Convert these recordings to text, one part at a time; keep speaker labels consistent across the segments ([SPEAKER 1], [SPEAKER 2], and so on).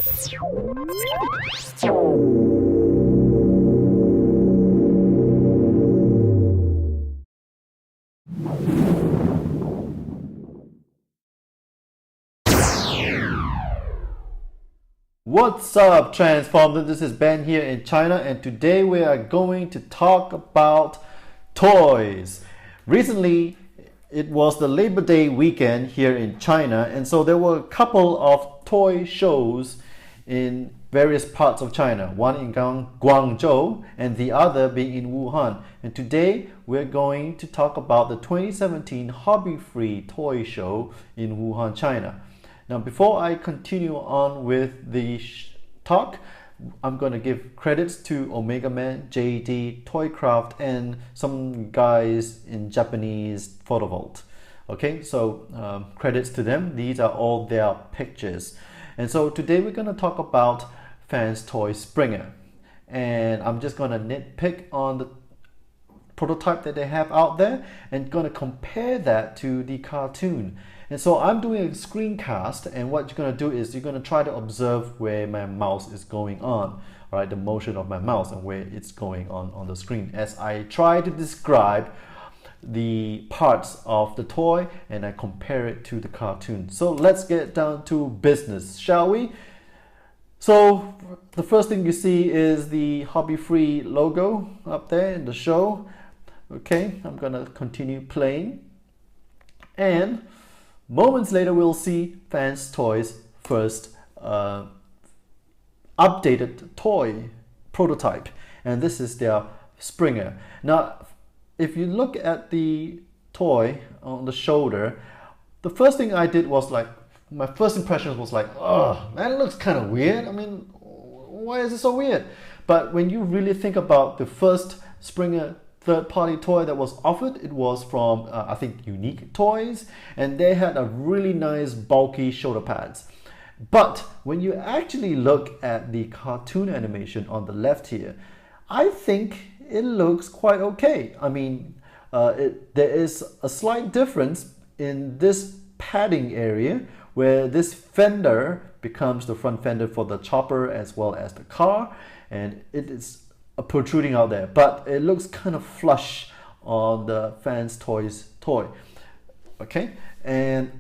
[SPEAKER 1] What's up, Transformers? This is Ben here in China, and today we are going to talk about toys. Recently, it was the Labor Day weekend here in China, and so there were a couple of toy shows in various parts of China, one in Guangzhou and the other being in Wuhan. And today we're going to talk about the 2017 Hobbyfree toy show in Wuhan, China. Now, before I continue on with the talk, I'm going to give credits to Omega Man, JD, Toycraft, and some guys in Japanese Photo Vault. Okay, so credits to them. These are all their pictures. And so today we're going to talk about FansToys Springer. And I'm just going to nitpick on the prototype that they have out there and going to compare that to the cartoon. And so I'm doing a screencast, and what you're going to do is you're going to try to observe where my mouse is going on, all right, the motion of my mouse and where it's going on the screen as I try to describe the parts of the toy and I compare it to the cartoon. So let's get down to business, shall we? So the first thing you see is the Hobbyfree logo up there in the show. Okay, I'm going to continue playing, and moments later, we'll see FansToys' first updated toy prototype, and this is their Springer. Now, if you look at the toy on the shoulder, the first thing I did was like, my first impression was like, oh, that looks kind of weird. I mean, why is it so weird? But when you really think about the first Springer third-party toy that was offered, it was from I think Unique Toys, and they had a really nice bulky shoulder pads. But when you actually look at the cartoon animation on the left here, I think it looks quite okay. I mean, there is a slight difference in this padding area where this fender becomes the front fender for the chopper as well as the car, and it is protruding out there, but it looks kind of flush on the FansToys toy. Okay, and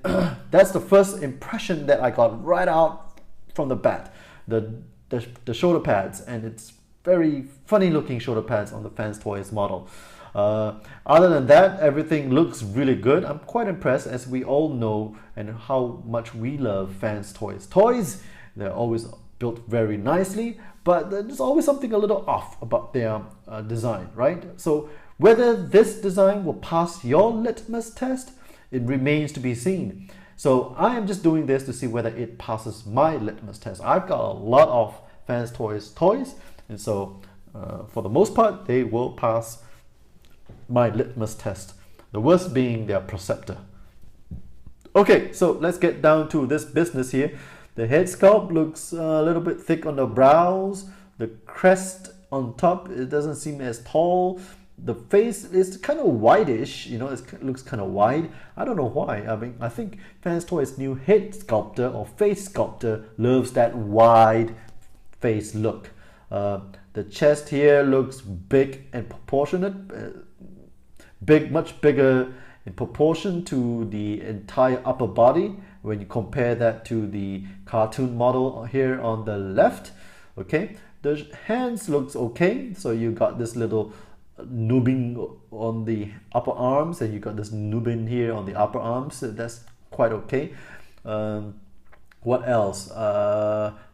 [SPEAKER 1] that's the first impression that I got right out from the bat. The shoulder pads, and it's very funny looking shoulder pads on the FansToys model. Other than that, everything looks really good. I'm quite impressed, as we all know and how much we love FansToys toys. They're always built very nicely, but there's always something a little off about their design, right? So whether this design will pass your litmus test, it remains to be seen. So I am just doing this to see whether it passes my litmus test. I've got a lot of FansToys toys, and so for the most part, they will pass my litmus test. The worst being their Perceptor. Okay, so let's get down to this business here. The head sculpt looks a little bit thick on the brows. The crest on top, it doesn't seem as tall. The face is kind of whitish, you know, it looks kind of wide. I don't know why. I mean, I think FansToys' new head sculptor or face sculptor loves that wide face look. The chest here looks big and proportionate, much bigger in proportion to the entire upper body when you compare that to the cartoon model here on the left. Okay, the hands looks okay, so you got this little nubbing on the upper arms, and you got this nubbin here on the upper arms, so that's quite okay. What else?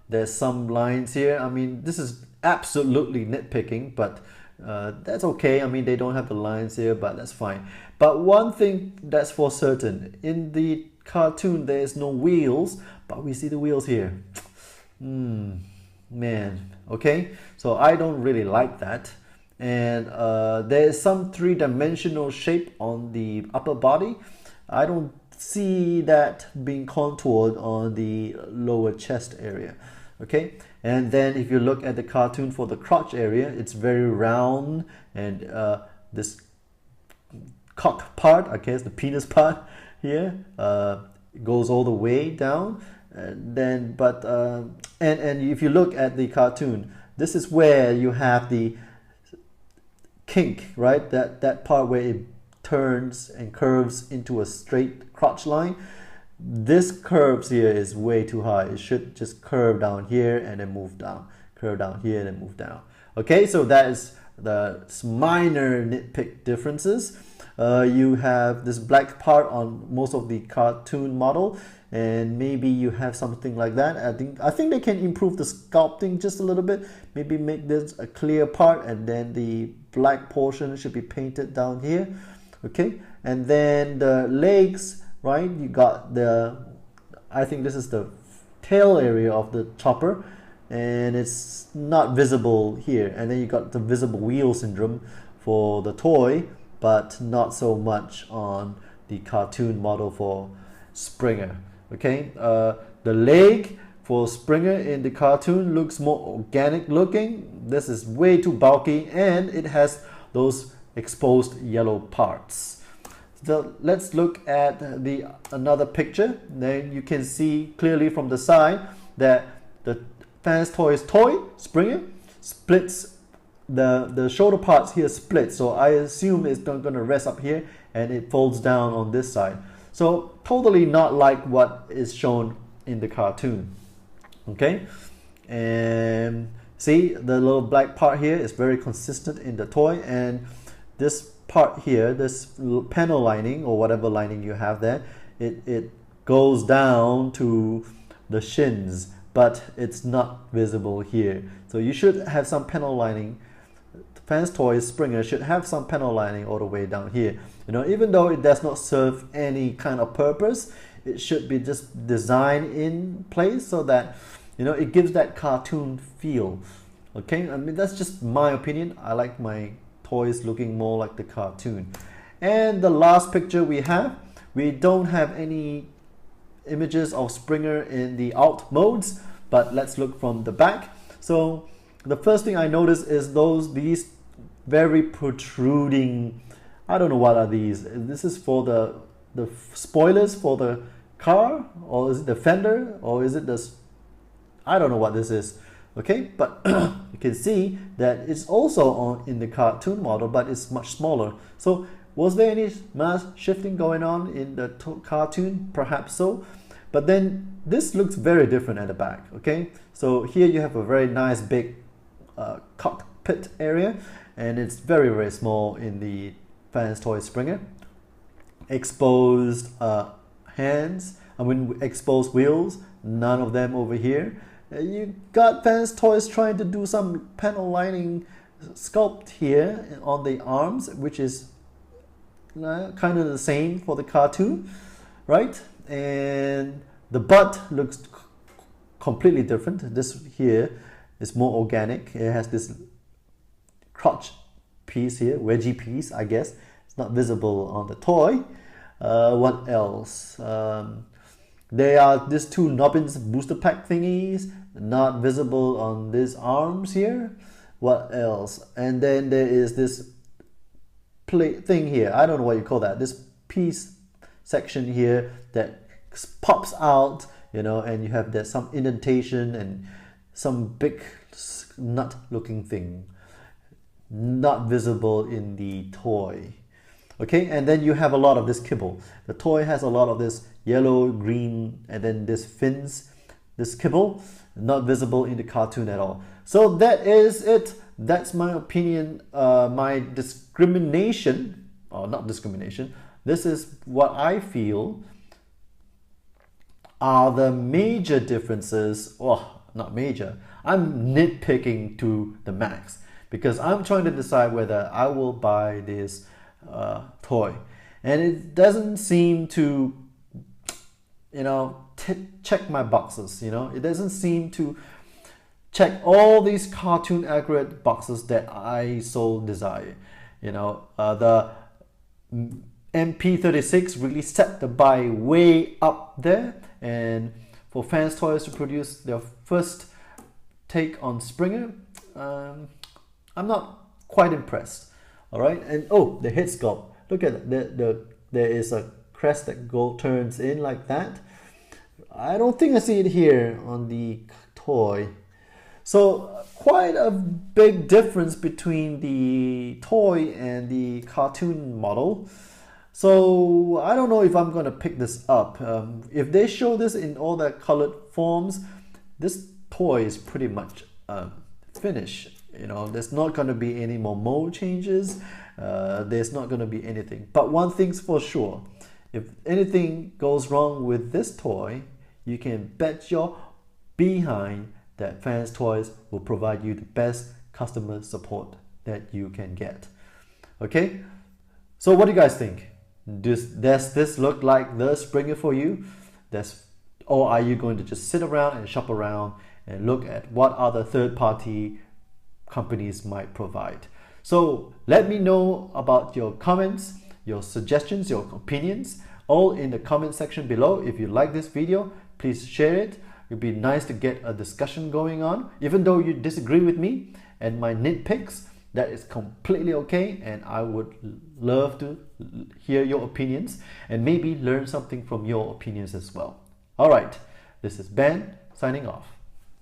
[SPEAKER 1] There's some lines here. I mean, this is absolutely nitpicking, but that's okay. I mean, they don't have the lines here, but that's fine. But one thing that's for certain, in the cartoon there is no wheels, but we see the wheels here. Man, okay, so I don't really like that. And there is some three-dimensional shape on the upper body. I don't see that being contoured on the lower chest area. Okay, and then if you look at the cartoon for the crotch area, it's very round, and this cock part, I guess the penis part here, goes all the way down. And if you look at the cartoon, this is where you have the kink, right? That part where it turns and curves into a straight crotch line. This curves here is way too high. It should just curve down here and then move down, curve down here and then move down. Okay, so that is the minor nitpick differences. You have this black part on most of the cartoon model, and maybe you have something like that. I think they can improve the sculpting just a little bit. Maybe make this a clear part, and then the black portion should be painted down here. Okay, and then the legs, right? You got I think this is the tail area of the chopper, and it's not visible here. And then you got the visible wheel syndrome for the toy, but not so much on the cartoon model for Springer. Okay, the leg for Springer in the cartoon looks more organic looking. This is way too bulky, and it has those exposed yellow parts. So let's look at another picture. Then you can see clearly from the side that the FansToys toy Springer splits, the shoulder parts here split. So I assume it's not going to rest up here and it folds down on this side. So totally not like what is shown in the cartoon. Okay, and see the little black part here is very consistent in the toy, and this part here, this panel lining or whatever lining you have there, it goes down to the shins, but it's not visible here. So you should have some panel lining. FansToys Springer should have some panel lining all the way down here. You know, even though it does not serve any kind of purpose, it should be just designed in place so that, you know, it gives that cartoon feel. Okay, I mean, that's just my opinion. I like my toys looking more like the cartoon. And the last picture we don't have any images of Springer in the alt modes, but let's look from the back. So the first thing I noticed is these very protruding, I don't know what are these. This is for the spoilers for the car, or is it the fender, or is it I don't know what this is. Okay, but you can see that it's also in the cartoon model, but it's much smaller. So was there any mass shifting going on in the cartoon? Perhaps so. But then this looks very different at the back. Okay, so here you have a very nice big cockpit area, and it's very, very small in the FansToys Springer. Exposed exposed wheels, none of them over here. You got FansToys trying to do some panel lining sculpt here on the arms, which is kind of the same for the cartoon, right? And the butt looks completely different. This here is more organic. It has this crotch piece here, wedgie piece, I guess. It's not visible on the toy. What else? There are these two Nobbins booster pack thingies, not visible on these arms here. What else? And then there is this plate thing here. I don't know what you call that. This piece section here that pops out, you know, and you have some indentation and some big nut looking thing, not visible in the toy. Okay, and then you have a lot of this kibble. The toy has a lot of this yellow, green, and then this fins, this kibble, not visible in the cartoon at all. So that is it. That's my opinion. My discrimination, or not discrimination, this is what I feel are the major differences. Oh, not major. I'm nitpicking to the max because I'm trying to decide whether I will buy this toy, and it doesn't seem to, you know, check my boxes. You know, it doesn't seem to check all these cartoon accurate boxes that I so desire. You know, the MP36 really set the bar way up there, and for FansToys to produce their first take on Springer, I'm not quite impressed. All right, and oh, the head sculpt. Look at there is a crest that turns in like that. I don't think I see it here on the toy. So quite a big difference between the toy and the cartoon model. So I don't know if I'm going to pick this up. If they show this in all the colored forms, this toy is pretty much finished. You know, there's not going to be any more mold changes. There's not going to be anything. But one thing's for sure, if anything goes wrong with this toy, you can bet your behind that FansToys will provide you the best customer support that you can get. Okay, so what do you guys think? Does this look like the Springer for you? Or are you going to just sit around and shop around and look at what other third-party companies might provide? So let me know about your comments, your suggestions, your opinions, all in the comment section below. If you like this video, please share it. It'd be nice to get a discussion going on. Even though you disagree with me and my nitpicks, that is completely okay, and I would love to hear your opinions and maybe learn something from your opinions as well. Alright, this is Ben signing off.